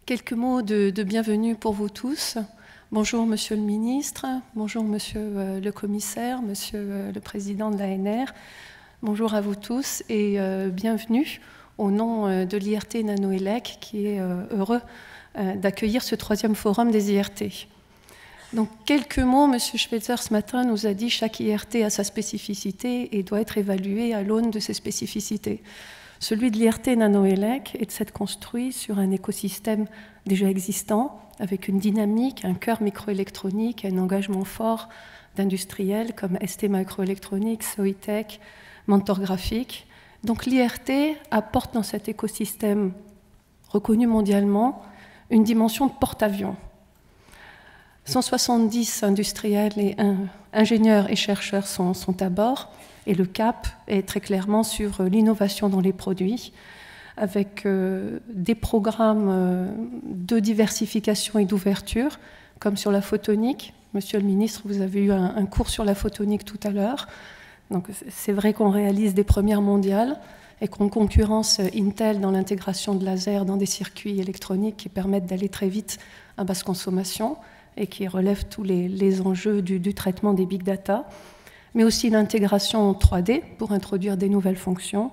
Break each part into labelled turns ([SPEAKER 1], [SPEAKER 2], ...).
[SPEAKER 1] Quelques mots de bienvenue pour vous tous. Bonjour Monsieur le Ministre, bonjour Monsieur le Commissaire, Monsieur le Président de l'ANR. Bonjour à vous tous et bienvenue au nom de l'IRT Nanoélec qui est heureux d'accueillir ce 3e forum des IRT. Donc quelques mots, Monsieur Schweitzer ce matin nous a dit chaque IRT a sa spécificité et doit être évalué à l'aune de ses spécificités. Celui de l'IRT Nanoélec est de s'être construit sur un écosystème déjà existant, avec une dynamique, un cœur microélectronique, un engagement fort d'industriels comme ST Microelectronics, Soitec, Mentor Graphics. Donc l'IRT apporte dans cet écosystème reconnu mondialement une dimension de porte-avions. 170 industriels et ingénieurs et chercheurs sont à bord et le cap est très clairement sur l'innovation dans les produits avec des programmes de diversification et d'ouverture comme sur la photonique. Monsieur le ministre, vous avez eu un cours sur la photonique tout à l'heure. Donc c'est vrai qu'on réalise des premières mondiales et qu'on concurrence Intel dans l'intégration de laser dans des circuits électroniques qui permettent d'aller très vite à basse consommation et qui relèvent tous les enjeux du traitement des big data, mais aussi l'intégration 3D pour introduire des nouvelles fonctions,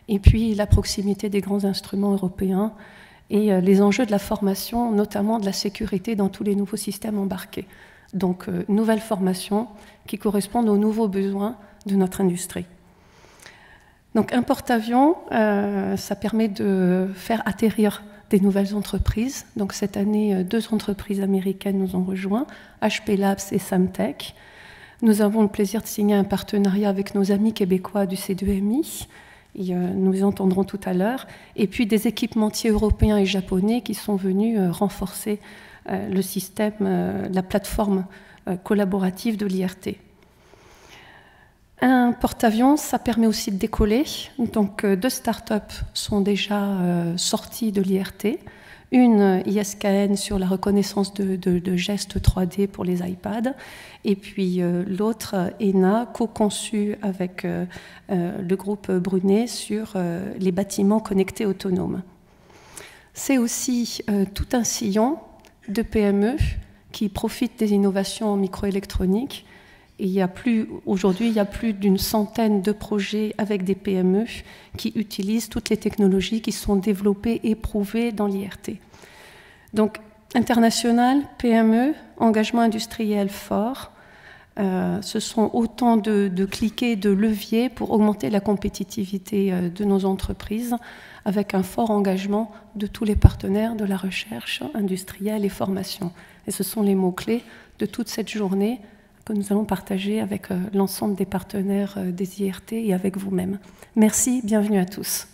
[SPEAKER 1] et puis la proximité des grands instruments européens et les enjeux de la formation, notamment de la sécurité dans tous les nouveaux systèmes embarqués. Donc, nouvelles formations qui correspondent aux nouveaux besoins de notre industrie. Donc, un porte-avions, ça permet de faire atterrir des nouvelles entreprises. Donc cette année, 2 entreprises américaines nous ont rejoints, HP Labs et Samtech. Nous avons le plaisir de signer un partenariat avec nos amis québécois du C2MI. Et, nous les entendrons tout à l'heure. Et puis des équipementiers européens et japonais qui sont venus renforcer le système, la plateforme collaborative de l'IRT. Un porte-avions, ça permet aussi de décoller. Donc, 2 startups sont déjà sorties de l'IRT. Une ISKN sur la reconnaissance de gestes 3D pour les iPads. Et puis l'autre, ENA, co-conçue avec le groupe Brunet sur les bâtiments connectés autonomes. C'est aussi tout un sillon de PME qui profitent des innovations en microélectronique. Aujourd'hui, il y a plus d'une centaine de projets avec des PME qui utilisent toutes les technologies qui sont développées et prouvées dans l'IRT. Donc, international, PME, engagement industriel fort, ce sont autant de cliquets, de leviers pour augmenter la compétitivité de nos entreprises avec un fort engagement de tous les partenaires de la recherche industrielle et formation. Et ce sont les mots-clés de toute cette journée que nous allons partager avec l'ensemble des partenaires des IRT et avec vous-même. Merci, bienvenue à tous.